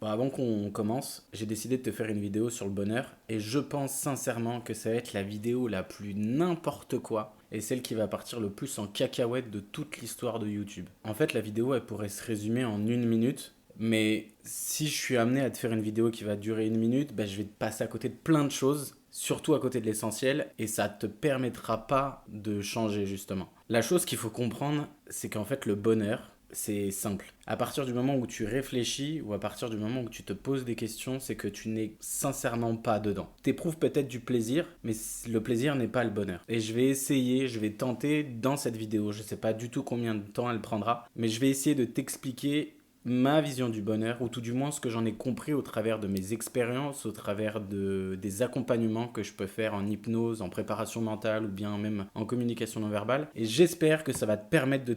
Bon, avant qu'on commence, j'ai décidé de te faire une vidéo sur le bonheur et je pense sincèrement que ça va être la vidéo la plus n'importe quoi et celle qui va partir le plus en cacahuète de toute l'histoire de YouTube. En fait, la vidéo, elle pourrait se résumer en 1 minute, mais si je suis amené à te faire une vidéo qui va durer 1 minute, bah, je vais te passer à côté de plein de choses, surtout à côté de l'essentiel, et ça te permettra pas de changer justement. La chose qu'il faut comprendre, c'est qu'en fait, le bonheur, c'est simple. À partir du moment où tu réfléchis ou à partir du moment où tu te poses des questions, c'est que tu n'es sincèrement pas dedans. Tu éprouves peut-être du plaisir, mais le plaisir n'est pas le bonheur. Et je vais essayer, je vais tenter dans cette vidéo, je ne sais pas du tout combien de temps elle prendra, mais je vais essayer de t'expliquer ma vision du bonheur, ou tout du moins ce que j'en ai compris au travers de mes expériences, au travers des accompagnements que je peux faire en hypnose, en préparation mentale ou bien même en communication non verbale. Et j'espère que ça va te permettre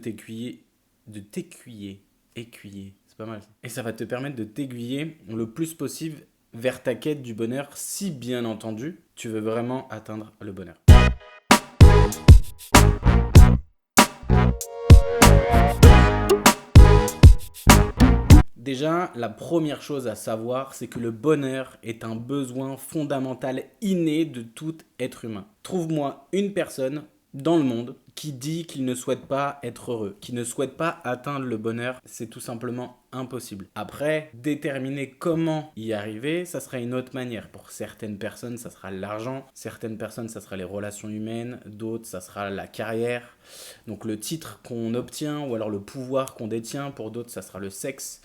écuyer, c'est pas mal ça. Et ça va te permettre de t'aiguiller le plus possible vers ta quête du bonheur, si bien entendu, tu veux vraiment atteindre le bonheur. Déjà, la première chose à savoir, c'est que le bonheur est un besoin fondamental inné de tout être humain. Trouve-moi une personne dans le monde qui dit qu'il ne souhaite pas être heureux, qui ne souhaite pas atteindre le bonheur, c'est tout simplement impossible. Après, déterminer comment y arriver, ça sera une autre manière. Pour certaines personnes, ça sera l'argent, certaines personnes, ça sera les relations humaines, d'autres, ça sera la carrière, donc le titre qu'on obtient ou alors le pouvoir qu'on détient, pour d'autres, ça sera le sexe.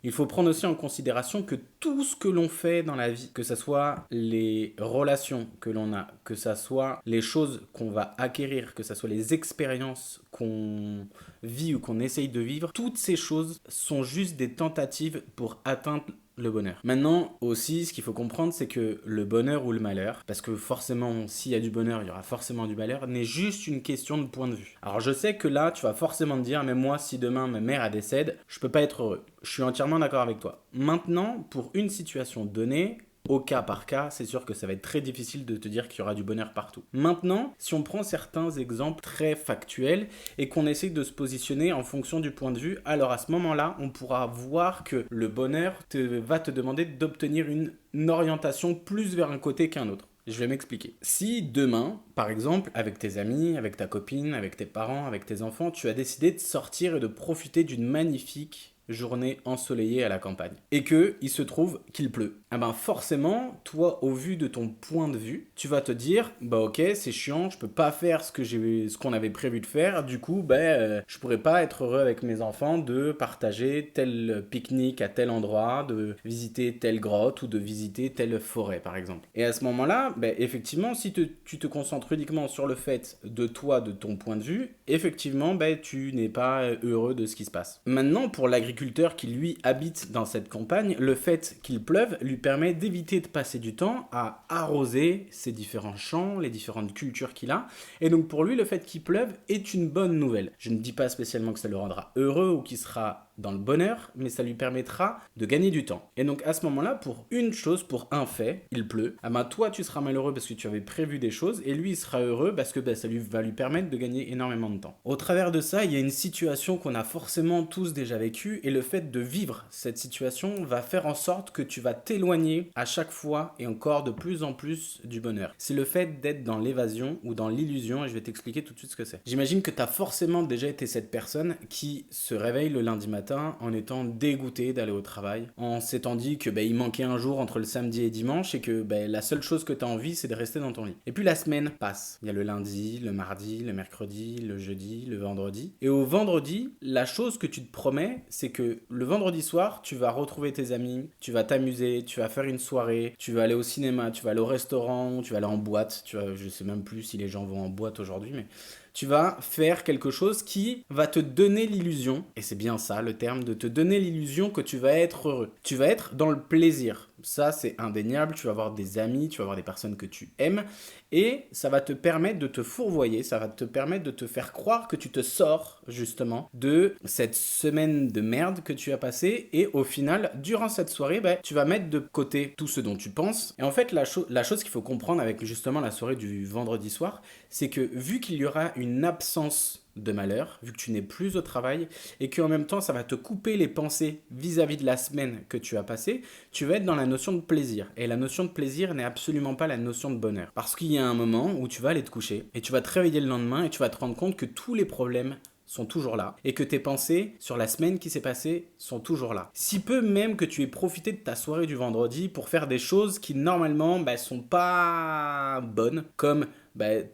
Il faut prendre aussi en considération que tout ce que l'on fait dans la vie, que ce soit les relations que l'on a, que ce soit les choses qu'on va acquérir, que ce soit les expériences qu'on vit ou qu'on essaye de vivre, toutes ces choses sont juste des tentatives pour atteindre le bonheur. Maintenant aussi, ce qu'il faut comprendre, c'est que le bonheur ou le malheur, parce que forcément, s'il y a du bonheur, il y aura forcément du malheur, n'est juste une question de point de vue. Alors je sais que là, tu vas forcément te dire, mais moi, si demain ma mère décède, je peux pas être heureux. Je suis entièrement d'accord avec toi. Maintenant, pour une situation donnée, au cas par cas, c'est sûr que ça va être très difficile de te dire qu'il y aura du bonheur partout. Maintenant, si on prend certains exemples très factuels et qu'on essaye de se positionner en fonction du point de vue, alors à ce moment-là, on pourra voir que le bonheur va te demander d'obtenir une orientation plus vers un côté qu'un autre. Je vais m'expliquer. Si demain, par exemple, avec tes amis, avec ta copine, avec tes parents, avec tes enfants, tu as décidé de sortir et de profiter d'une magnifique journée ensoleillée à la campagne, et que il se trouve qu'il pleut, ah ben forcément, toi, au vu de ton point de vue, tu vas te dire, bah ok, c'est chiant, je peux pas faire ce qu'on avait prévu de faire, du coup, je pourrais pas être heureux avec mes enfants de partager tel pique-nique à tel endroit, de visiter telle grotte ou de visiter telle forêt, par exemple. Et à ce moment-là, effectivement, si tu te concentres uniquement sur le fait de toi, de ton point de vue, effectivement, tu n'es pas heureux de ce qui se passe. Maintenant, pour l'agriculteur qui, lui, habite dans cette campagne, le fait qu'il pleuve lui permet d'éviter de passer du temps à arroser ses différents champs, les différentes cultures qu'il a. Et donc pour lui, le fait qu'il pleuve est une bonne nouvelle. Je ne dis pas spécialement que ça le rendra heureux ou qu'il sera dans le bonheur, mais ça lui permettra de gagner du temps. Et donc à ce moment-là, pour une chose, pour un fait, il pleut, ah ben toi tu seras malheureux parce que tu avais prévu des choses, et lui il sera heureux parce que ça va lui permettre de gagner énormément de temps. Au travers de ça, il y a une situation qu'on a forcément tous déjà vécue, et le fait de vivre cette situation va faire en sorte que tu vas t'éloigner à chaque fois et encore de plus en plus du bonheur. C'est le fait d'être dans l'évasion ou dans l'illusion, et je vais t'expliquer tout de suite ce que c'est. J'imagine que tu as forcément déjà été cette personne qui se réveille le lundi matin en étant dégoûté d'aller au travail, en s'étant dit que il manquait un jour entre le samedi et dimanche et que la seule chose que tu as envie, c'est de rester dans ton lit. Et puis la semaine passe. Il y a le lundi, le mardi, le mercredi, le jeudi, le vendredi. Et au vendredi, la chose que tu te promets, c'est que le vendredi soir, tu vas retrouver tes amis, tu vas t'amuser, tu vas faire une soirée, tu vas aller au cinéma, tu vas aller au restaurant, tu vas aller en boîte. Je sais même plus si les gens vont en boîte aujourd'hui, mais tu vas faire quelque chose qui va te donner l'illusion, et c'est bien ça le terme, de te donner l'illusion que tu vas être heureux. Tu vas être dans le plaisir. Ça, c'est indéniable. Tu vas avoir des amis, tu vas avoir des personnes que tu aimes, et ça va te permettre de te fourvoyer, ça va te permettre de te faire croire que tu te sors justement de cette semaine de merde que tu as passée, et au final, durant cette soirée, tu vas mettre de côté tout ce dont tu penses. Et en fait, la chose qu'il faut comprendre avec justement la soirée du vendredi soir, c'est que vu qu'il y aura une absence de malheur, vu que tu n'es plus au travail, et qu'en même temps, ça va te couper les pensées vis-à-vis de la semaine que tu as passée, tu vas être dans la notion de plaisir. Et la notion de plaisir n'est absolument pas la notion de bonheur. Parce qu'il y a un moment où tu vas aller te coucher, et tu vas te réveiller le lendemain, et tu vas te rendre compte que tous les problèmes sont toujours là, et que tes pensées sur la semaine qui s'est passée sont toujours là. Si peu même que tu aies profité de ta soirée du vendredi pour faire des choses qui normalement sont pas bonnes, comme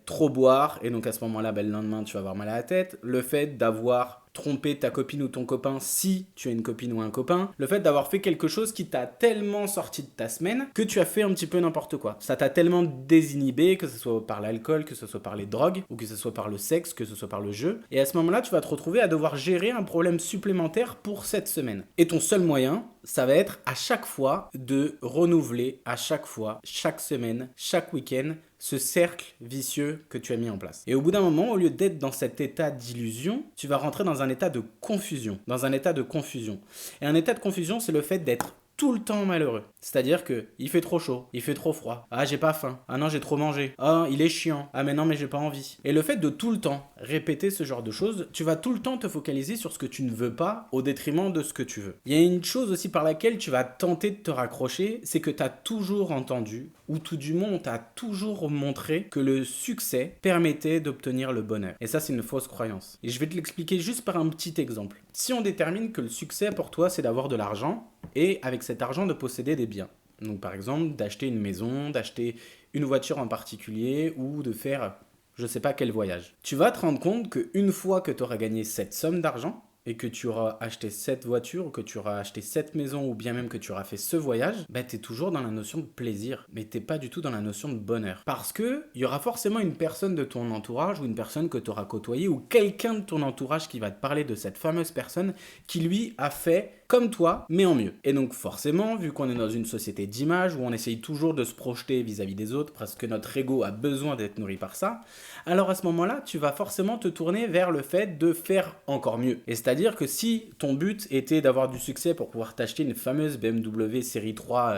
trop boire, et donc à ce moment-là, le lendemain, tu vas avoir mal à la tête. Le fait d'avoir trompé ta copine ou ton copain, si tu as une copine ou un copain. Le fait d'avoir fait quelque chose qui t'a tellement sorti de ta semaine que tu as fait un petit peu n'importe quoi. Ça t'a tellement désinhibé, que ce soit par l'alcool, que ce soit par les drogues, ou que ce soit par le sexe, que ce soit par le jeu. Et à ce moment-là, tu vas te retrouver à devoir gérer un problème supplémentaire pour cette semaine. Et ton seul moyen, ça va être à chaque fois de renouveler, à chaque fois, chaque semaine, chaque week-end, ce cercle vicieux que tu as mis en place. Et au bout d'un moment, au lieu d'être dans cet état d'illusion, tu vas rentrer dans un état de confusion. Dans un état de confusion. Et un état de confusion, c'est le fait d'être tout le temps malheureux. C'est-à-dire que il fait trop chaud, il fait trop froid. Ah, j'ai pas faim. Ah non, j'ai trop mangé. Ah, il est chiant. Ah mais non, mais j'ai pas envie. Et le fait de tout le temps répéter ce genre de choses, tu vas tout le temps te focaliser sur ce que tu ne veux pas au détriment de ce que tu veux. Il y a une chose aussi par laquelle tu vas tenter de te raccrocher, c'est que tu as toujours entendu, ou tout du moins on t'a toujours montré que le succès permettait d'obtenir le bonheur. Et ça, c'est une fausse croyance. Et je vais te l'expliquer juste par un petit exemple. Si on détermine que le succès pour toi, c'est d'avoir de l'argent, et avec cet argent de posséder des biens. Donc par exemple, d'acheter une maison, d'acheter une voiture en particulier, ou de faire je sais pas quel voyage. Tu vas te rendre compte qu'une fois que tu auras gagné cette somme d'argent, et que tu auras acheté cette voiture, ou que tu auras acheté cette maison, ou bien même que tu auras fait ce voyage, tu es toujours dans la notion de plaisir, mais t'es pas du tout dans la notion de bonheur. Parce que il y aura forcément une personne de ton entourage, ou une personne que tu auras côtoyée, ou quelqu'un de ton entourage qui va te parler de cette fameuse personne qui lui a fait comme toi, mais en mieux. Et donc forcément, vu qu'on est dans une société d'image, où on essaye toujours de se projeter vis-à-vis des autres, parce que notre ego a besoin d'être nourri par ça, alors à ce moment-là, tu vas forcément te tourner vers le fait de faire encore mieux. Et c'est-à-dire que si ton but était d'avoir du succès pour pouvoir t'acheter une fameuse BMW série 3...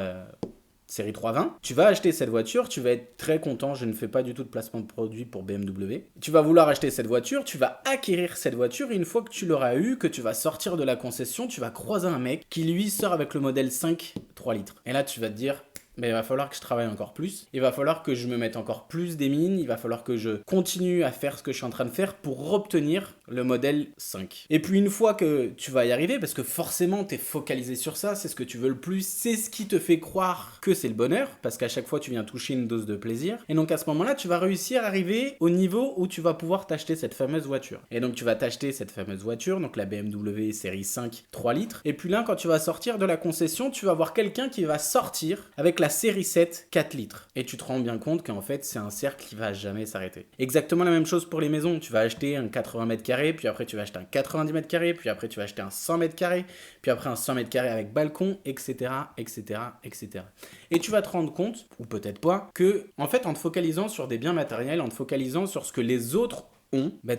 série 320, tu vas acheter cette voiture, tu vas être très content, je ne fais pas du tout de placement de produit pour BMW. Tu vas vouloir acheter cette voiture, tu vas acquérir cette voiture, et une fois que tu l'auras eu, que tu vas sortir de la concession, tu vas croiser un mec qui lui sort avec le modèle 5 3 litres. Et là, tu vas te dire... mais il va falloir que je travaille encore plus, il va falloir que je me mette encore plus des mines, il va falloir que je continue à faire ce que je suis en train de faire pour obtenir le modèle 5. Et puis une fois que tu vas y arriver, parce que forcément tu es focalisé sur ça, c'est ce que tu veux le plus, c'est ce qui te fait croire que c'est le bonheur, parce qu'à chaque fois tu viens toucher une dose de plaisir, et donc à ce moment-là tu vas réussir à arriver au niveau où tu vas pouvoir t'acheter cette fameuse voiture. Et donc tu vas t'acheter cette fameuse voiture, donc la BMW série 5 3 litres, et puis là quand tu vas sortir de la concession, tu vas voir quelqu'un qui va sortir avec la série 7 4 litres. Et tu te rends bien compte qu'en fait, c'est un cercle qui va jamais s'arrêter. Exactement la même chose pour les maisons. Tu vas acheter un 80 mètres carrés, puis après tu vas acheter un 90 mètres carrés, puis après tu vas acheter un 100 mètres carrés, puis après un 100 mètres carrés avec balcon, etc., etc., etc. Et tu vas te rendre compte, ou peut-être pas, que en fait, en te focalisant sur des biens matériels, en te focalisant sur ce que les autres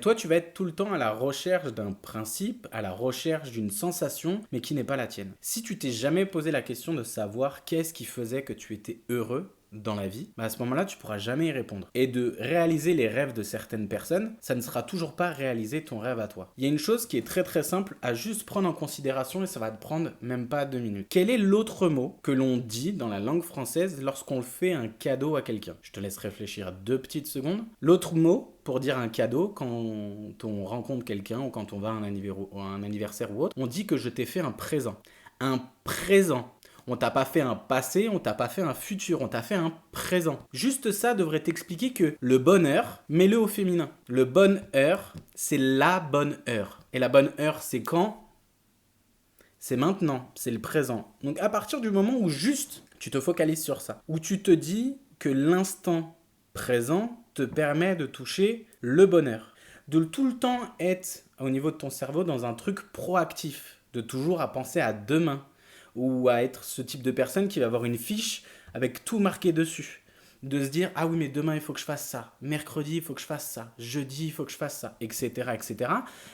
toi tu vas être tout le temps à la recherche d'un principe, à la recherche d'une sensation, mais qui n'est pas la tienne. Si tu t'es jamais posé la question de savoir qu'est-ce qui faisait que tu étais heureux dans la vie, à ce moment-là, tu pourras jamais y répondre. Et de réaliser les rêves de certaines personnes, ça ne sera toujours pas réaliser ton rêve à toi. Il y a une chose qui est très très simple à juste prendre en considération, et ça va te prendre même pas 2 minutes. Quel est l'autre mot que l'on dit dans la langue française lorsqu'on fait un cadeau à quelqu'un? Je te laisse réfléchir 2 petites secondes. L'autre mot pour dire un cadeau quand on rencontre quelqu'un, ou quand on va à un anniversaire ou autre, on dit que je t'ai fait un présent. Un présent. On t'a pas fait un passé, on t'a pas fait un futur, on t'a fait un présent. Juste ça devrait t'expliquer que le bonheur, mets-le au féminin. Le bonheur, c'est la bonne heure. Et la bonne heure, c'est quand? C'est maintenant, c'est le présent. Donc à partir du moment où juste tu te focalises sur ça, où tu te dis que l'instant présent te permet de toucher le bonheur, de tout le temps être au niveau de ton cerveau dans un truc proactif, de toujours à penser à demain, ou à être ce type de personne qui va avoir une fiche avec tout marqué dessus. de se dire ah oui mais demain il faut que je fasse ça, mercredi il faut que je fasse ça, jeudi il faut que je fasse ça, etc. etc.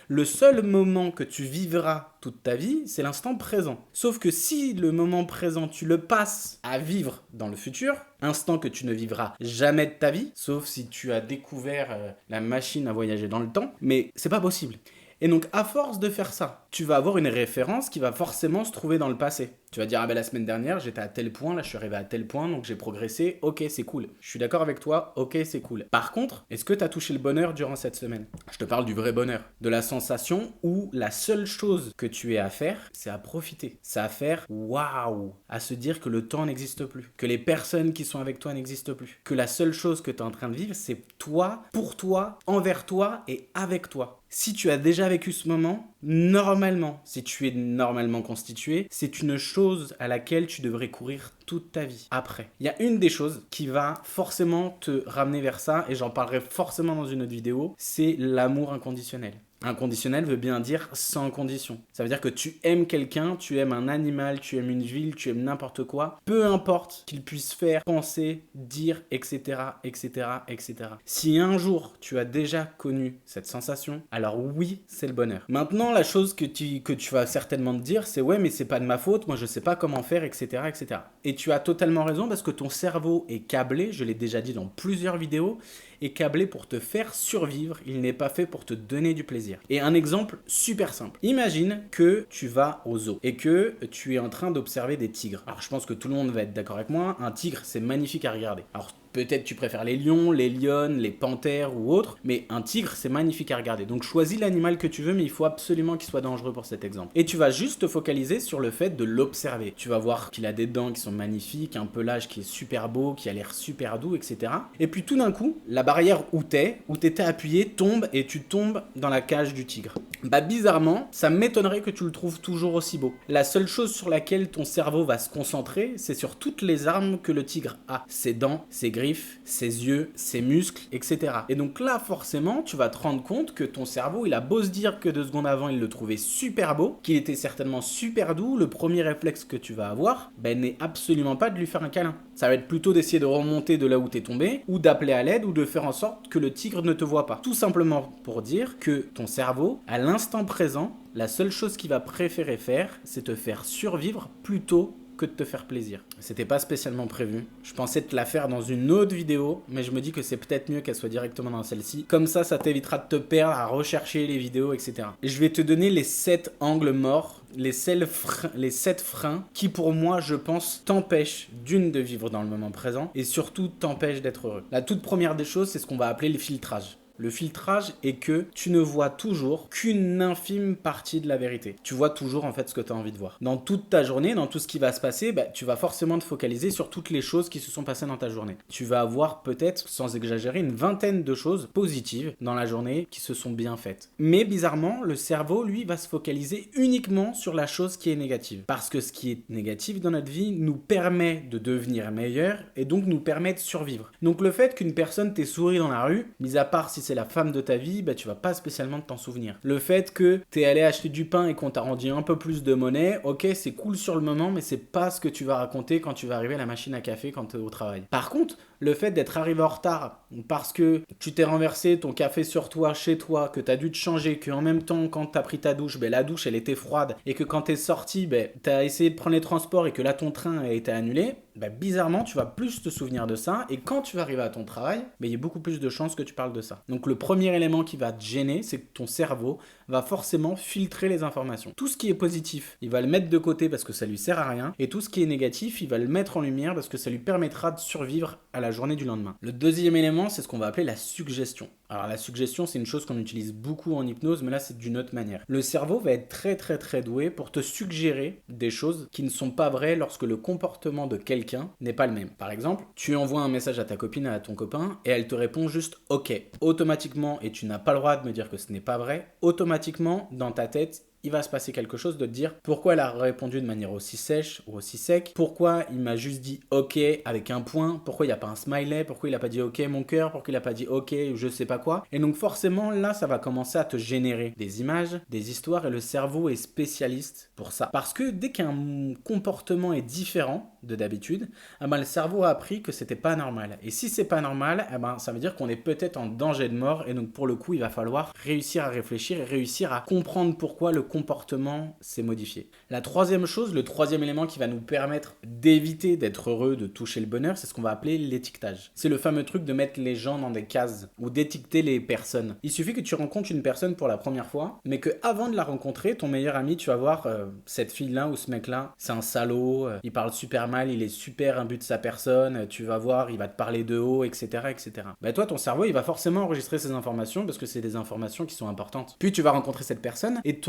Le seul moment que tu vivras toute ta vie, c'est l'instant présent. Sauf que si le moment présent tu le passes à vivre dans le futur, instant que tu ne vivras jamais de ta vie, sauf si tu as découvert la machine à voyager dans le temps, mais c'est pas possible. Et donc, à force de faire ça, tu vas avoir une référence qui va forcément se trouver dans le passé. Tu vas dire, ah ben la semaine dernière, j'étais à tel point, là je suis arrivé à tel point, donc j'ai progressé, ok c'est cool. Je suis d'accord avec toi, ok c'est cool. Par contre, est-ce que tu as touché le bonheur durant cette semaine? Je te parle du vrai bonheur, de la sensation où la seule chose que tu aies à faire, c'est à profiter. C'est à faire waouh, à se dire que le temps n'existe plus, que les personnes qui sont avec toi n'existent plus, que la seule chose que tu es en train de vivre, c'est toi, pour toi, envers toi et avec toi. Si tu as déjà vécu ce moment, normalement, si tu es normalement constitué, c'est une chose à laquelle tu devrais courir toute ta vie après. Il y a une des choses qui va forcément te ramener vers ça, et j'en parlerai forcément dans une autre vidéo, c'est l'amour inconditionnel. Inconditionnel veut bien dire sans condition. Ça veut dire que tu aimes quelqu'un, tu aimes un animal, tu aimes une ville, tu aimes n'importe quoi, peu importe qu'il puisse faire, penser, dire, etc., etc., etc. Si un jour tu as déjà connu cette sensation, alors oui, c'est le bonheur. Maintenant, la chose que tu vas certainement te dire, c'est ouais, mais c'est pas de ma faute, moi je sais pas comment faire, etc., etc. Et tu as totalement raison parce que ton cerveau est câblé, je l'ai déjà dit dans plusieurs vidéos, est câblé pour te faire survivre, il n'est pas fait pour te donner du plaisir. Et un exemple super simple. Imagine que tu vas au zoo et que tu es en train d'observer des tigres. Alors je pense que tout le monde va être d'accord avec moi, un tigre c'est magnifique à regarder. Alors peut-être tu préfères les lions, les lionnes, les panthères ou autres, mais un tigre c'est magnifique à regarder. Donc choisis l'animal que tu veux, mais il faut absolument qu'il soit dangereux pour cet exemple. Et tu vas juste te focaliser sur le fait de l'observer. Tu vas voir qu'il a des dents qui sont magnifiques, un pelage qui est super beau, qui a l'air super doux, etc. Et puis tout d'un coup, la barrière où t'étais appuyé, tombe et tu tombes dans la cage du tigre. Bah bizarrement, ça m'étonnerait que tu le trouves toujours aussi beau. La seule chose sur laquelle ton cerveau va se concentrer, c'est sur toutes les armes que le tigre a. Ses dents, ses griffes, ses yeux, ses muscles, etc. Et donc là, forcément, tu vas te rendre compte que ton cerveau, il a beau se dire que 2 secondes avant, il le trouvait super beau, qu'il était certainement super doux, le premier réflexe que tu vas avoir, ben, n'est absolument pas de lui faire un câlin. Ça va être plutôt d'essayer de remonter de là où t'es tombé, ou d'appeler à l'aide, ou de faire en sorte que le tigre ne te voit pas. Tout simplement pour dire que ton cerveau, à l'instant présent, la seule chose qu'il va préférer faire, c'est te faire survivre plutôt que de te faire plaisir. C'était pas spécialement prévu. Je pensais te la faire dans une autre vidéo, mais je me dis que c'est peut-être mieux qu'elle soit directement dans celle-ci. Comme ça t'évitera de te perdre à rechercher les vidéos, etc. Et je vais te donner les 7 angles morts, les 7 freins qui, pour moi, je pense, t'empêchent de vivre dans le moment présent et surtout t'empêchent d'être heureux. La toute première des choses, c'est ce qu'on va appeler le filtrage. Le filtrage est que tu ne vois toujours qu'une infime partie de la vérité. Tu vois toujours en fait ce que tu as envie de voir. Dans toute ta journée, dans tout ce qui va se passer, tu vas forcément te focaliser sur toutes les choses qui se sont passées dans ta journée. Tu vas avoir peut-être, sans exagérer, une vingtaine de choses positives dans la journée qui se sont bien faites. Mais bizarrement, le cerveau, lui, va se focaliser uniquement sur la chose qui est négative. Parce que ce qui est négatif dans notre vie nous permet de devenir meilleur et donc nous permet de survivre. Donc le fait qu'une personne t'ait souri dans la rue, mis à part si c'est la femme de ta vie, tu vas pas spécialement t'en souvenir. Le fait que t'es allé acheter du pain et qu'on t'a rendu un peu plus de monnaie, ok, c'est cool sur le moment, mais c'est pas ce que tu vas raconter quand tu vas arriver à la machine à café quand t'es au travail. Par contre, le fait d'être arrivé en retard parce que tu t'es renversé ton café sur toi, chez toi, que t'as dû te changer, qu'en même temps, quand t'as pris ta douche, la douche, elle était froide, et que quand t'es sorti, t'as essayé de prendre les transports et que là, ton train a été annulé, bizarrement, tu vas plus te souvenir de ça, et quand tu vas arriver à ton travail, il y a beaucoup plus de chances que tu parles de ça. Donc le premier élément qui va te gêner, c'est que ton cerveau va forcément filtrer les informations. Tout ce qui est positif, il va le mettre de côté parce que ça lui sert à rien, et tout ce qui est négatif, il va le mettre en lumière parce que ça lui permettra de survivre à la journée du lendemain. Le deuxième élément, c'est ce qu'on va appeler la suggestion. Alors la suggestion, c'est une chose qu'on utilise beaucoup en hypnose, mais là c'est d'une autre manière. Le cerveau va être très doué pour te suggérer des choses qui ne sont pas vraies lorsque le comportement de quelqu'un n'est pas le même. Par exemple, tu envoies un message à ta copine, à ton copain, et elle te répond juste OK. Automatiquement, et tu n'as pas le droit de me dire que ce n'est pas vrai, automatiquement, dans ta tête, il va se passer quelque chose de te dire pourquoi elle a répondu de manière aussi sèche ou aussi sec, pourquoi il m'a juste dit ok avec un point, pourquoi il n'y a pas un smiley, pourquoi il n'a pas dit ok mon cœur, pourquoi il n'a pas dit ok je sais pas quoi. Et donc forcément là ça va commencer à te générer des images, des histoires et le cerveau est spécialiste pour ça. Parce que dès qu'un comportement est différent de d'habitude, le cerveau a appris que c'était pas normal. Et si c'est pas normal, ça veut dire qu'on est peut-être en danger de mort et donc pour le coup il va falloir réussir à réfléchir et réussir à comprendre pourquoi le comportement s'est modifié. La troisième chose, le troisième élément qui va nous permettre d'éviter d'être heureux, de toucher le bonheur, c'est ce qu'on va appeler l'étiquetage. C'est le fameux truc de mettre les gens dans des cases ou d'étiqueter les personnes. Il suffit que tu rencontres une personne pour la première fois, mais que avant de la rencontrer, ton meilleur ami, tu vas voir cette fille-là ou ce mec-là, c'est un salaud, il parle super mal, il est super imbu de sa personne, tu vas voir, il va te parler de haut, etc. etc. Toi, ton cerveau, il va forcément enregistrer ces informations parce que c'est des informations qui sont importantes. Puis tu vas rencontrer cette personne et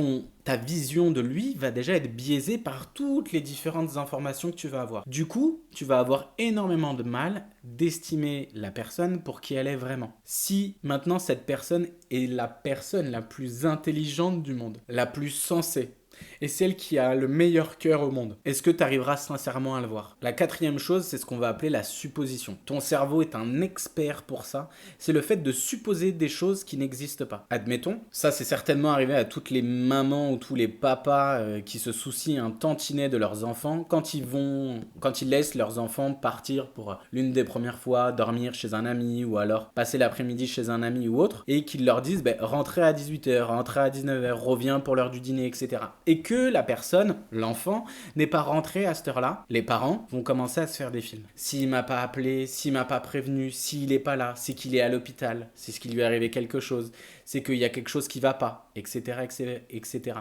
ta vision de lui va déjà être biaisée par toutes les différentes informations que tu vas avoir. Du coup, tu vas avoir énormément de mal d'estimer la personne pour qui elle est vraiment. Si maintenant cette personne est la personne la plus intelligente du monde, la plus sensée, et celle qui a le meilleur cœur au monde, est-ce que tu arriveras sincèrement à le voir? La quatrième chose, c'est ce qu'on va appeler la supposition. Ton cerveau est un expert pour ça. C'est le fait de supposer des choses qui n'existent pas. Admettons, ça c'est certainement arrivé à toutes les mamans ou tous les papas qui se soucient un tantinet de leurs enfants quand ils laissent leurs enfants partir pour l'une des premières fois dormir chez un ami ou alors passer l'après-midi chez un ami ou autre et qu'ils leur disent rentrez à 18h, rentrez à 19h, reviens pour l'heure du dîner, etc. Et que la personne, l'enfant, n'est pas rentré à cette heure-là, les parents vont commencer à se faire des films. S'il m'a pas appelé, s'il m'a pas prévenu, s'il est pas là, c'est qu'il est à l'hôpital, c'est ce qui lui est arrivé quelque chose, c'est qu'il y a quelque chose qui va pas, etc., etc.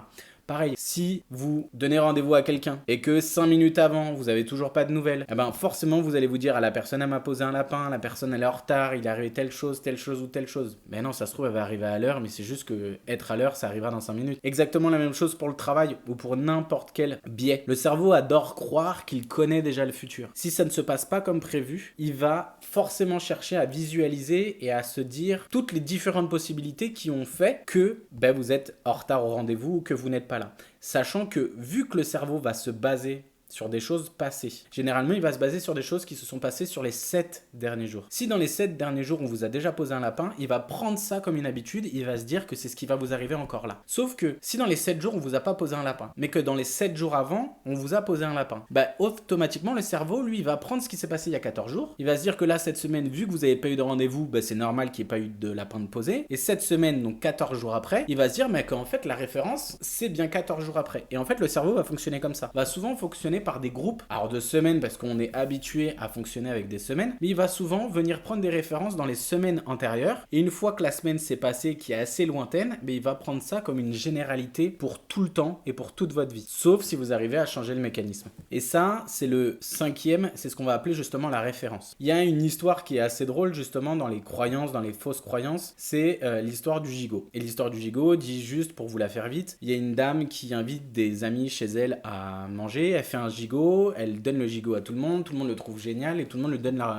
Pareil, si vous donnez rendez-vous à quelqu'un et que 5 minutes avant, vous avez toujours pas de nouvelles, forcément, vous allez vous dire, la personne, elle m'a posé un lapin, la personne, elle est en retard, il est arrivé telle chose ou telle chose. Mais non, ça se trouve, elle va arriver à l'heure, mais c'est juste que être à l'heure, ça arrivera dans 5 minutes. Exactement la même chose pour le travail ou pour n'importe quel biais. Le cerveau adore croire qu'il connaît déjà le futur. Si ça ne se passe pas comme prévu, il va forcément chercher à visualiser et à se dire toutes les différentes possibilités qui ont fait que vous êtes en retard au rendez-vous ou que vous n'êtes pas là. Sachant que vu que le cerveau va se baser sur des choses passées. Généralement, il va se baser sur des choses qui se sont passées sur les 7 derniers jours. Si dans les 7 derniers jours, on vous a déjà posé un lapin, il va prendre ça comme une habitude, il va se dire que c'est ce qui va vous arriver encore là. Sauf que si dans les 7 jours, on vous a pas posé un lapin, mais que dans les 7 jours avant, on vous a posé un lapin, automatiquement, le cerveau, lui, il va prendre ce qui s'est passé il y a 14 jours, il va se dire que là, cette semaine, vu que vous n'avez pas eu de rendez-vous, c'est normal qu'il n'y ait pas eu de lapin de posé, et cette semaine, donc 14 jours après, il va se dire, qu'en fait, la référence, c'est bien 14 jours après. Et en fait, le cerveau va fonctionner comme ça. Va souvent fonctionner par des groupes, alors de semaines parce qu'on est habitué à fonctionner avec des semaines, mais il va souvent venir prendre des références dans les semaines antérieures et une fois que la semaine s'est passée, qui est assez lointaine, il va prendre ça comme une généralité pour tout le temps et pour toute votre vie, sauf si vous arrivez à changer le mécanisme. Et ça, c'est le cinquième, c'est ce qu'on va appeler justement la référence. Il y a une histoire qui est assez drôle justement dans les croyances, dans les fausses croyances, c'est l'histoire du gigot. Et l'histoire du gigot dit juste, pour vous la faire vite, il y a une dame qui invite des amis chez elle à manger, elle fait un gigot, elle donne le gigot à tout le monde le trouve génial et tout le monde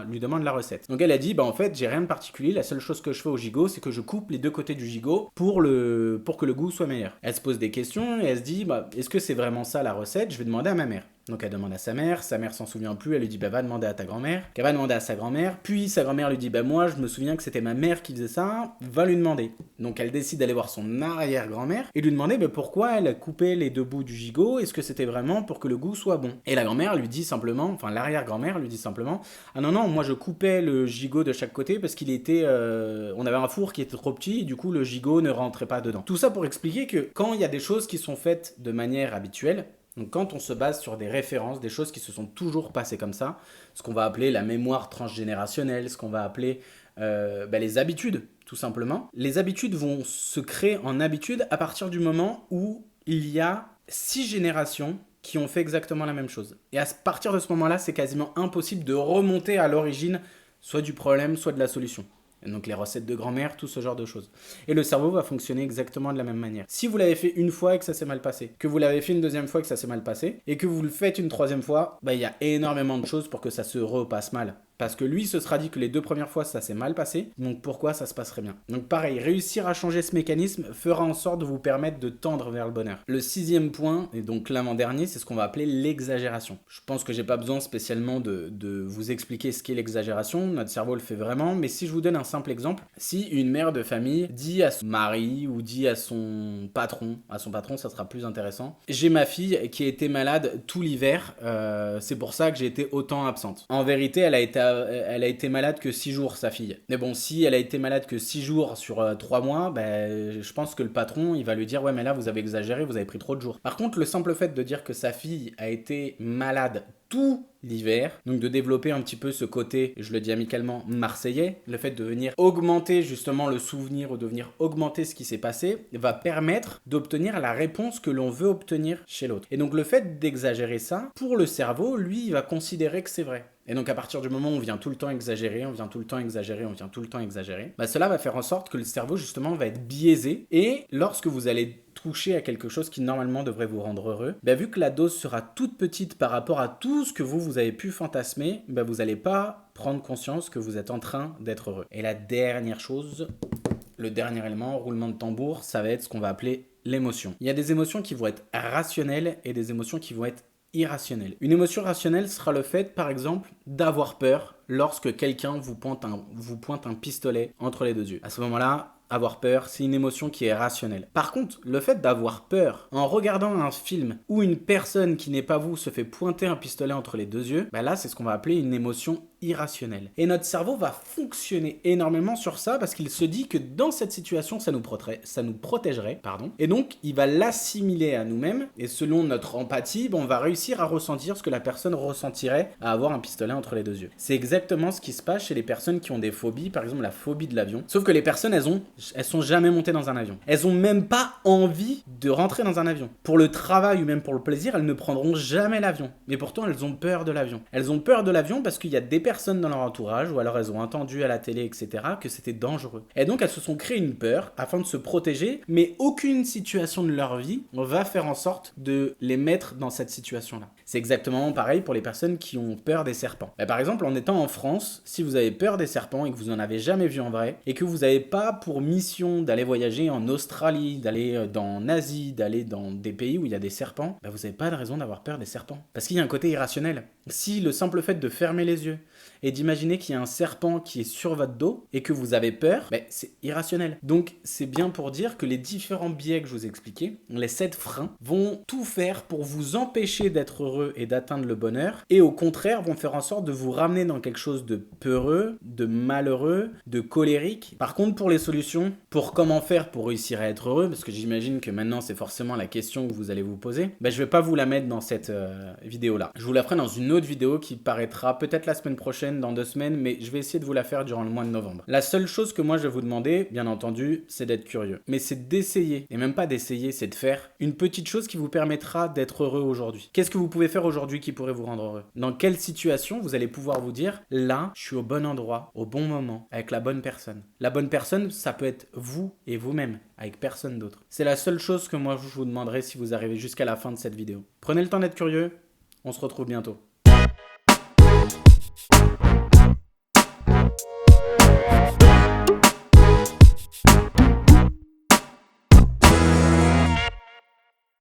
lui demande la recette. Donc elle a dit, en fait, j'ai rien de particulier, la seule chose que je fais au gigot, c'est que je coupe les deux côtés du gigot pour que le goût soit meilleur. Elle se pose des questions et elle se dit, est-ce que c'est vraiment ça la recette? Je vais demander à ma mère. Donc elle demande à sa mère s'en souvient plus, elle lui dit va demander à ta grand-mère, qu'elle va demander à sa grand-mère, puis sa grand-mère lui dit moi je me souviens que c'était ma mère qui faisait ça, va lui demander. Donc elle décide d'aller voir son arrière-grand-mère et lui demander pourquoi elle a coupé les deux bouts du gigot, est-ce que c'était vraiment pour que le goût soit bon. Et la grand-mère lui dit simplement, l'arrière-grand-mère lui dit simplement, ah non, moi je coupais le gigot de chaque côté parce qu'il était, on avait un four qui était trop petit et du coup le gigot ne rentrait pas dedans. Tout ça pour expliquer que quand il y a des choses qui sont faites de manière habituelle, donc quand on se base sur des références, des choses qui se sont toujours passées comme ça, ce qu'on va appeler la mémoire transgénérationnelle, ce qu'on va appeler les habitudes, tout simplement. Les habitudes vont se créer en habitude à partir du moment où il y a 6 générations qui ont fait exactement la même chose. Et à partir de ce moment-là, c'est quasiment impossible de remonter à l'origine, soit du problème, soit de la solution. Donc les recettes de grand-mère, tout ce genre de choses. Et le cerveau va fonctionner exactement de la même manière. Si vous l'avez fait une fois et que ça s'est mal passé, que vous l'avez fait une deuxième fois et que ça s'est mal passé, et que vous le faites une troisième fois, il y a énormément de choses pour que ça se repasse mal. Parce que lui se sera dit que les 2 premières fois ça s'est mal passé, donc pourquoi ça se passerait bien? Donc pareil, réussir à changer ce mécanisme fera en sorte de vous permettre de tendre vers le bonheur. Le 6e point, et donc l'avant-dernier, c'est ce qu'on va appeler l'exagération. Je pense que j'ai pas besoin spécialement de vous expliquer ce qu'est l'exagération, notre cerveau le fait vraiment, mais si je vous donne un simple exemple, si une mère de famille dit à son mari ou dit à son patron ça sera plus intéressant, j'ai ma fille qui a été malade tout l'hiver, c'est pour ça que j'ai été autant absente. En vérité, elle a été malade que 6 jours, sa fille. Mais bon, si elle a été malade que 6 jours sur 3 mois, je pense que le patron, il va lui dire « Ouais, mais là, vous avez exagéré, vous avez pris trop de jours. » Par contre, le simple fait de dire que sa fille a été malade tout l'hiver, donc de développer un petit peu ce côté, je le dis amicalement, marseillais, le fait de venir augmenter justement le souvenir ou de venir augmenter ce qui s'est passé, va permettre d'obtenir la réponse que l'on veut obtenir chez l'autre. Et donc le fait d'exagérer ça, pour le cerveau, lui, il va considérer que c'est vrai. Et donc à partir du moment où on vient tout le temps exagérer, cela va faire en sorte que le cerveau justement va être biaisé, et lorsque vous allez toucher à quelque chose qui normalement devrait vous rendre heureux, vu que la dose sera toute petite par rapport à tout ce que vous avez pu fantasmer, vous n'allez pas prendre conscience que vous êtes en train d'être heureux. Et la dernière chose, le dernier élément, roulement de tambour, ça va être ce qu'on va appeler l'émotion. Il y a des émotions qui vont être rationnelles et des émotions qui vont être irrationnelles. Une émotion rationnelle sera le fait, par exemple, d'avoir peur lorsque quelqu'un vous pointe un pistolet entre les 2 yeux. À ce moment-là, avoir peur, c'est une émotion qui est rationnelle. Par contre, le fait d'avoir peur en regardant un film où une personne qui n'est pas vous se fait pointer un pistolet entre les 2 yeux, là, c'est ce qu'on va appeler une émotion irrationnelle. Et notre cerveau va fonctionner énormément sur ça parce qu'il se dit que dans cette situation, ça nous protégerait. Et donc, il va l'assimiler à nous-mêmes et selon notre empathie, on va réussir à ressentir ce que la personne ressentirait à avoir un pistolet entre les 2 yeux. C'est exactement ce qui se passe chez les personnes qui ont des phobies, par exemple la phobie de l'avion. Sauf que les personnes, elles sont jamais montées dans un avion. Elles ont même pas envie de rentrer dans un avion. Pour le travail ou même pour le plaisir, elles ne prendront jamais l'avion. Mais pourtant, elles ont peur de l'avion. Elles ont peur de l'avion parce qu'il y a des personnes dans leur entourage, ou alors elles ont entendu à la télé, etc., que c'était dangereux. Et donc, elles se sont créées une peur afin de se protéger, mais aucune situation de leur vie va faire en sorte de les mettre dans cette situation-là. C'est exactement pareil pour les personnes qui ont peur des serpents. Par exemple, en étant en France, si vous avez peur des serpents et que vous n'en avez jamais vu en vrai, et que vous n'avez pas pour mission d'aller voyager en Australie, d'aller en Asie, d'aller dans des pays où il y a des serpents, vous n'avez pas de raison d'avoir peur des serpents. Parce qu'il y a un côté irrationnel. Si le simple fait de fermer les yeux et d'imaginer qu'il y a un serpent qui est sur votre dos et que vous avez peur, c'est irrationnel. Donc c'est bien pour dire que les différents biais que je vous ai expliqués, les 7 freins, vont tout faire pour vous empêcher d'être heureux et d'atteindre le bonheur, et au contraire vont faire en sorte de vous ramener dans quelque chose de peureux, de malheureux, de colérique. Par contre, pour les solutions, pour comment faire pour réussir à être heureux, parce que j'imagine que maintenant c'est forcément la question que vous allez vous poser, je vais pas vous la mettre dans cette vidéo-là. Je vous la ferai dans une autre vidéo qui paraîtra peut-être la semaine prochaine, dans 2 semaines, mais je vais essayer de vous la faire durant le mois de novembre. La seule chose que moi je vais vous demander, bien entendu, c'est d'être curieux. Mais c'est d'essayer, et même pas d'essayer, c'est de faire une petite chose qui vous permettra d'être heureux aujourd'hui. Qu'est-ce que vous pouvez faire aujourd'hui qui pourrait vous rendre heureux? Dans quelle situation vous allez pouvoir vous dire, là, je suis au bon endroit, au bon moment, avec la bonne personne. La bonne personne, ça peut être vous et vous-même, avec personne d'autre. C'est la seule chose que moi je vous demanderai si vous arrivez jusqu'à la fin de cette vidéo. Prenez le temps d'être curieux, on se retrouve bientôt.